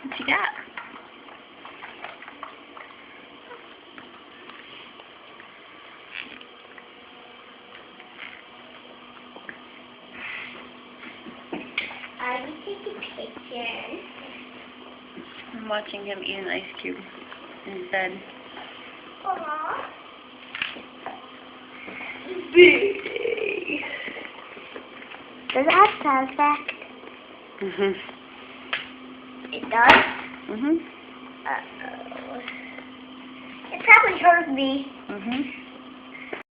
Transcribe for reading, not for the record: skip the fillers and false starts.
What you got? I will take a picture. I'm watching him eat an ice cube in his bed. Aww. Does it have sound effect? Mhm. It does? Mhm. Uh-oh. It probably hurt me. Mhm.